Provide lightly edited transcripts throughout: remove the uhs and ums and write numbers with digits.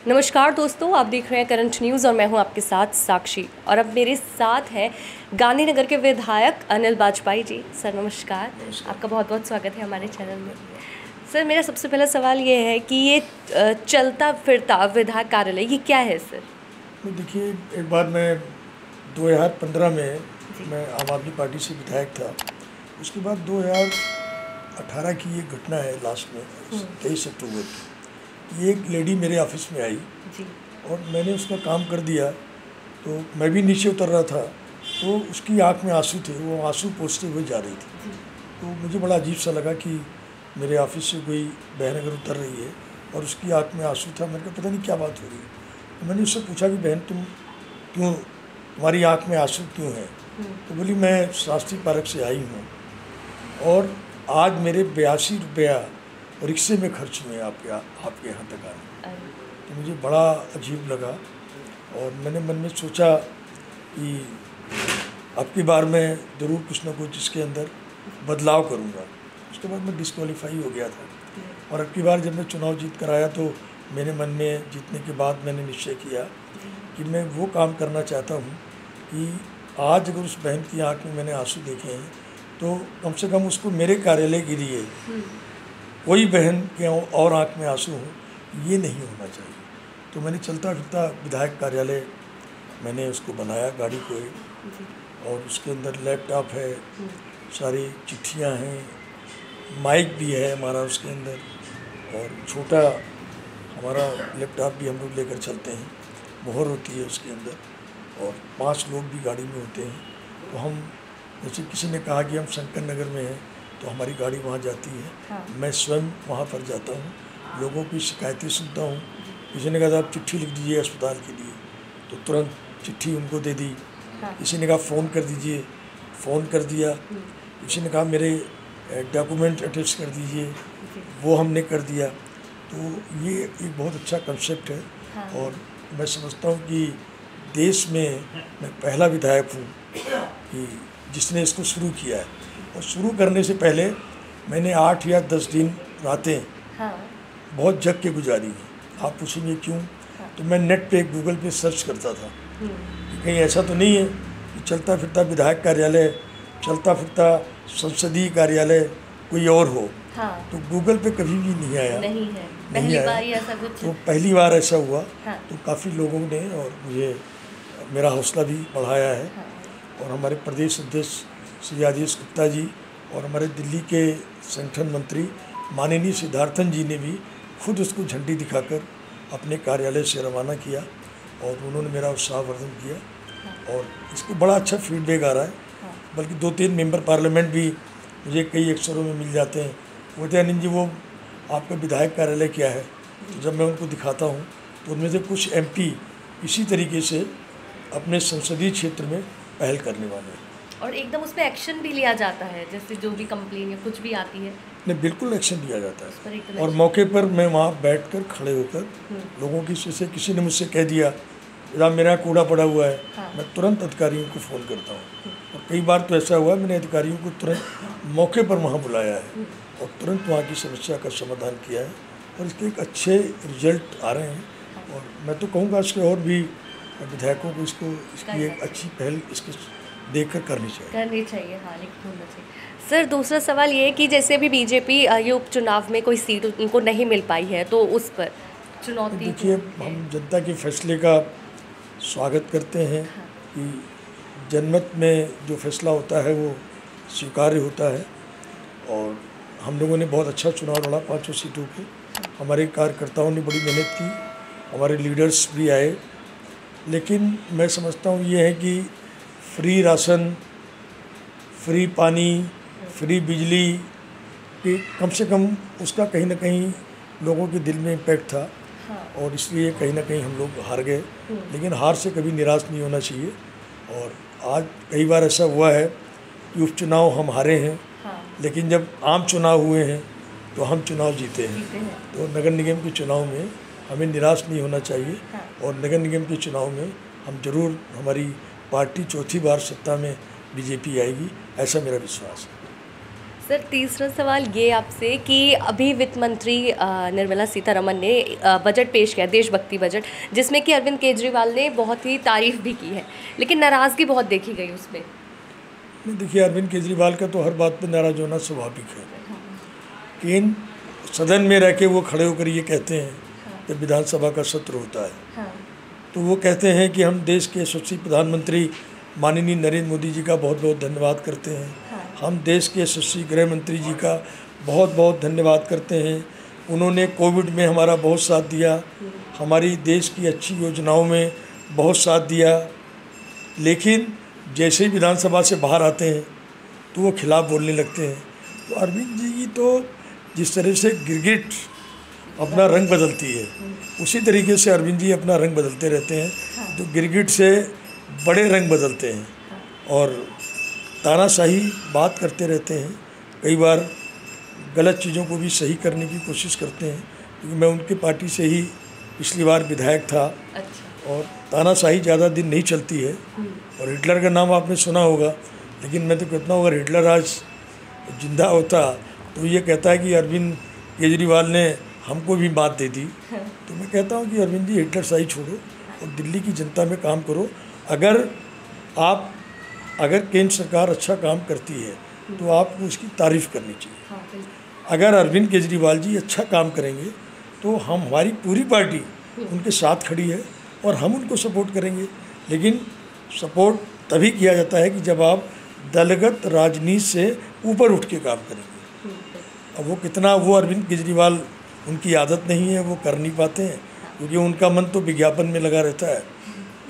नमस्कार दोस्तों, आप देख रहे हैं करंट न्यूज़ और मैं हूं आपके साथ साक्षी। और अब मेरे साथ हैं गांधीनगर के विधायक अनिल बाजपेयी जी। सर नमस्कार, आपका बहुत बहुत स्वागत है हमारे चैनल में। सर मेरा सबसे पहला सवाल ये है कि ये चलता फिरता विधायक कार्यालय ये क्या है सर? देखिए, एक बार मैं 2015 में मैं आम आदमी पार्टी से विधायक था। उसके बाद 2018 की ये घटना है लास्ट में 23 अक्टूबर की। ये एक लेडी मेरे ऑफिस में आई जी। और मैंने उसका काम कर दिया, तो मैं भी नीचे उतर रहा था, तो उसकी आंख में आंसू थे, वो आंसू पोंछते हुए जा रही थी। तो मुझे बड़ा अजीब सा लगा कि मेरे ऑफिस से कोई बहन अगर उतर रही है और उसकी आंख में आंसू था। मैंने कहा पता नहीं क्या बात हो रही है। तो मैंने उससे पूछा कि बहन तुम्हारी आंख में आंसू क्यों है? तो बोली मैं शास्त्री पार्क से आई हूँ और आज मेरे 82 रुपया रिक्शे में खर्च हुए आपके यहाँ तक आने। तो मुझे बड़ा अजीब लगा और मैंने मन में सोचा कि अब की बार मैं ज़रूर कुछ ना कुछ इसके अंदर बदलाव करूँगा। उसके बाद मैं डिस्क्वालीफाई हो गया था और अब की बार जब मैं चुनाव जीत कर आया तो मेरे मन में जीतने के बाद मैंने निश्चय किया कि मैं वो काम करना चाहता हूँ कि आज अगर उस बहन की आँख में मैंने आंसू देखे हैं तो कम से कम उसको मेरे कार्यालय के लिए कोई बहन के और आँख में आंसू हो, ये नहीं होना चाहिए। तो मैंने चलता फिरता विधायक कार्यालय मैंने उसको बनाया, गाड़ी को एक, और उसके अंदर लैपटॉप है, सारी चिट्ठियाँ हैं, माइक भी है हमारा उसके अंदर, और छोटा हमारा लैपटॉप भी हम लोग लेकर चलते हैं, मोहर होती है उसके अंदर, और 5 लोग भी गाड़ी में होते हैं। तो हम जैसे किसी ने कहा कि हम शंकर नगर में हैं तो हमारी गाड़ी वहाँ जाती है। हाँ। मैं मैं स्वयं वहाँ पर जाता हूँ, लोगों की शिकायतें सुनता हूँ। किसी ने कहा आप चिट्ठी लिख दीजिए अस्पताल के लिए, तो तुरंत चिट्ठी उनको दे दी। हाँ। किसी ने कहा फ़ोन कर दीजिए, फ़ोन कर दिया। किसी ने कहा मेरे डॉक्यूमेंट अटैच कर दीजिए, वो हमने कर दिया। तो ये एक बहुत अच्छा कंसेप्ट है। हाँ। और मैं समझता हूँ कि देश में मैं पहला विधायक हूँ कि जिसने इसको शुरू किया है। और शुरू करने से पहले मैंने 8 या 10 दिन रातें बहुत जग के गुजारी हैं। आप पूछेंगे क्यों? तो मैं नेट पे गूगल पे सर्च करता था कि कहीं ऐसा तो नहीं है कि चलता फिरता विधायक कार्यालय, चलता फिरता संसदीय कार्यालय कोई और हो। तो गूगल पे कभी भी नहीं आया, नहीं है, नहीं पहली आया। बार ही ऐसा कुछ। तो पहली बार ऐसा हुआ। हाँ। तो काफ़ी लोगों ने और मुझे मेरा हौसला भी बढ़ाया है। हाँ। और हमारे प्रदेश अध्यक्ष श्री आदेश गुप्ता जी और हमारे दिल्ली के संगठन मंत्री माननीय सिद्धार्थन जी ने भी खुद उसको झंडी दिखाकर अपने कार्यालय से रवाना किया और उन्होंने मेरा उत्साहवर्धन किया। और इसको बड़ा अच्छा फीडबैक आ रहा है। बल्कि 2-3 मेंबर पार्लियामेंट भी मुझे कई अक्षरों में मिल जाते हैं, बोलते हैं अनिल जी वो आपका विधायक कार्यालय क्या है? तो जब मैं उनको दिखाता हूँ तो उनमें से कुछ MP इसी तरीके से अपने संसदीय क्षेत्र में पहल करने वाले हैं। और एकदम उस पर एक्शन भी लिया जाता है, जैसे जो भी कंप्लेन या कुछ भी आती है नहीं, बिल्कुल एक्शन लिया जाता उस पर है। एकदम और action। मौके पर मैं वहाँ बैठकर खड़े होकर लोगों की, जैसे किसी ने मुझसे कह दिया जब मेरा कूड़ा पड़ा हुआ है, हाँ। मैं तुरंत अधिकारियों को फ़ोन करता हूँ। और कई बार तो ऐसा हुआ मैंने अधिकारियों को तुरंत मौके पर वहाँ बुलाया है और तुरंत वहाँ की समस्या का समाधान किया है और इसके एक अच्छे रिजल्ट आ रहे हैं। और मैं तो कहूँगा इसके और भी विधायकों को इसकी एक अच्छी पहल इसके देखकर करनी चाहिए। हाँ, लेकिन होना चाहिए। सर दूसरा सवाल ये है कि जैसे अभी बीजेपी ये उपचुनाव में कोई सीट उनको नहीं मिल पाई है, तो उस पर चुनौती। देखिए, हम जनता के फैसले का स्वागत करते हैं कि जनमत में जो फैसला होता है वो स्वीकार्य होता है। और हम लोगों ने बहुत अच्छा चुनाव लड़ा 5 सीटों पे। हमारे कार्यकर्ताओं ने बड़ी मेहनत की, हमारे लीडर्स भी आए। लेकिन मैं समझता हूँ ये है कि फ्री राशन, फ्री पानी, फ्री बिजली कि कम से कम उसका कहीं ना कहीं लोगों के दिल में इम्पैक्ट था। और इसलिए कहीं ना कहीं हम लोग हार गए। लेकिन हार से कभी निराश नहीं होना चाहिए। और आज कई बार ऐसा हुआ है कि उपचुनाव हम हारे हैं, लेकिन जब आम चुनाव हुए हैं तो हम चुनाव जीते हैं। तो नगर निगम के चुनाव में हमें निराश नहीं होना चाहिए। और नगर निगम के चुनाव में हम जरूर, हमारी पार्टी चौथी बार सत्ता में बीजेपी आएगी, ऐसा मेरा विश्वास है। सर तीसरा सवाल ये आपसे कि अभी वित्त मंत्री निर्मला सीतारमन ने बजट पेश किया, देशभक्ति बजट, जिसमें कि अरविंद केजरीवाल ने बहुत ही तारीफ भी की है, लेकिन नाराज़गी बहुत देखी गई उसमें। देखिए, अरविंद केजरीवाल का तो हर बात पर नाराज होना स्वाभाविक है, लेकिन सदन में रह के वो खड़े होकर ये कहते हैं कि विधानसभा का सत्र होता है, तो वो कहते हैं कि हम देश के यशस्वी प्रधानमंत्री माननीय नरेंद्र मोदी जी का बहुत बहुत धन्यवाद करते हैं। हम देश के यशस्वी गृह मंत्री जी का बहुत बहुत धन्यवाद करते हैं। उन्होंने कोविड में हमारा बहुत साथ दिया, हमारी देश की अच्छी योजनाओं में बहुत साथ दिया, लेकिन जैसे ही विधानसभा से बाहर आते हैं तो वो खिलाफ बोलने लगते हैं। तो अरविंद जी की तो जिस तरह से गिरगिट अपना रंग बदलती है, उसी तरीके से अरविंद जी अपना रंग बदलते रहते हैं। तो गिरगिट से बड़े रंग बदलते हैं और तानाशाही बात करते रहते हैं। कई बार गलत चीज़ों को भी सही करने की कोशिश करते हैं, क्योंकि मैं उनके पार्टी से ही पिछली बार विधायक था। अच्छा। और तानाशाही ज़्यादा दिन नहीं चलती है। और हिटलर का नाम आपने सुना होगा, लेकिन मैं तो कहता हूँ अगर हिटलर आज जिंदा होता तो ये कहता है कि अरविंद केजरीवाल ने हमको भी बात दे दी। तो मैं कहता हूँ कि अरविंद जी, हिटलर शाही छोड़ो और दिल्ली की जनता में काम करो। अगर केंद्र सरकार अच्छा काम करती है तो आपको उसकी तारीफ़ करनी चाहिए। अगर अरविंद केजरीवाल जी अच्छा काम करेंगे तो हमारी पूरी पार्टी उनके साथ खड़ी है और हम उनको सपोर्ट करेंगे। लेकिन सपोर्ट तभी किया जाता है कि जब आप दलगत राजनीति से ऊपर उठ के काम करेंगे। अब वो कितना, वो अरविंद केजरीवाल, उनकी आदत नहीं है, वो कर नहीं पाते हैं, क्योंकि उनका मन तो विज्ञापन में लगा रहता है,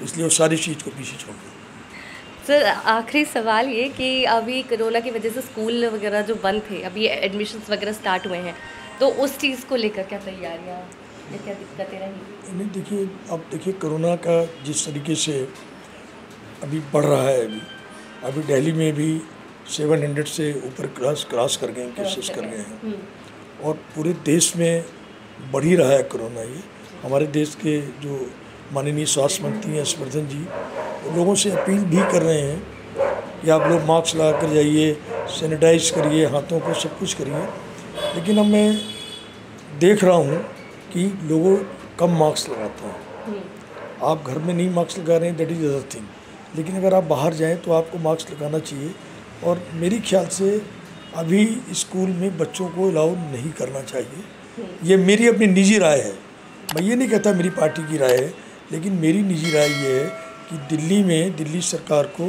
इसलिए वो सारी चीज़ को पीछे छोड़ दें। सर आखिरी सवाल ये कि अभी कोरोना की वजह से स्कूल वगैरह जो बंद थे, अभी एडमिशन्स वगैरह स्टार्ट हुए हैं, तो उस चीज़ को लेकर क्या तैयारियाँ या क्या दिक्कतें रही? नहीं, देखिए, अब देखिए कोरोना का जिस तरीके से अभी बढ़ रहा है, अभी दिल्ली में भी 700 से ऊपर क्रॉस कर गए हैं, केसेस कर गए हैं, और पूरे देश में बढ़ ही रहा है कोरोना। ये हमारे देश के जो माननीय स्वास्थ्य मंत्री हैं हर्षवर्धन जी, लोगों से अपील भी कर रहे हैं कि आप लोग मास्क लगा कर जाइए, सैनिटाइज करिए, हाथों को सब कुछ करिए। लेकिन अब मैं देख रहा हूँ कि लोगों कम मास्क लगाते हैं। आप घर में नहीं मास्क लगा रहे हैं, दैट इज़ अदर थिंग, लेकिन अगर आप बाहर जाएं तो आपको मास्क लगाना चाहिए। और मेरी ख्याल से अभी स्कूल में बच्चों को अलाउ नहीं करना चाहिए। ये मेरी अपनी निजी राय है, मैं ये नहीं कहता मेरी पार्टी की राय है, लेकिन मेरी निजी राय ये है कि दिल्ली सरकार को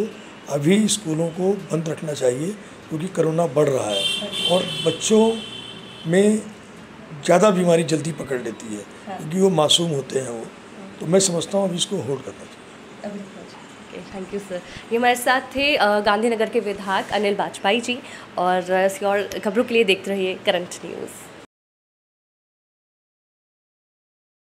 अभी स्कूलों को बंद रखना चाहिए, क्योंकि कोरोना बढ़ रहा है और बच्चों में ज़्यादा बीमारी जल्दी पकड़ लेती है, क्योंकि वो मासूम होते हैं वो। तो मैं समझता हूँ अभी इसको होल्ड करना चाहिए। Thank you sir. ये हमारे साथ थे गांधीनगर के विधायक अनिल बाजपेयी जी, और खबरों के लिए देखते रहिए करंट न्यूज़।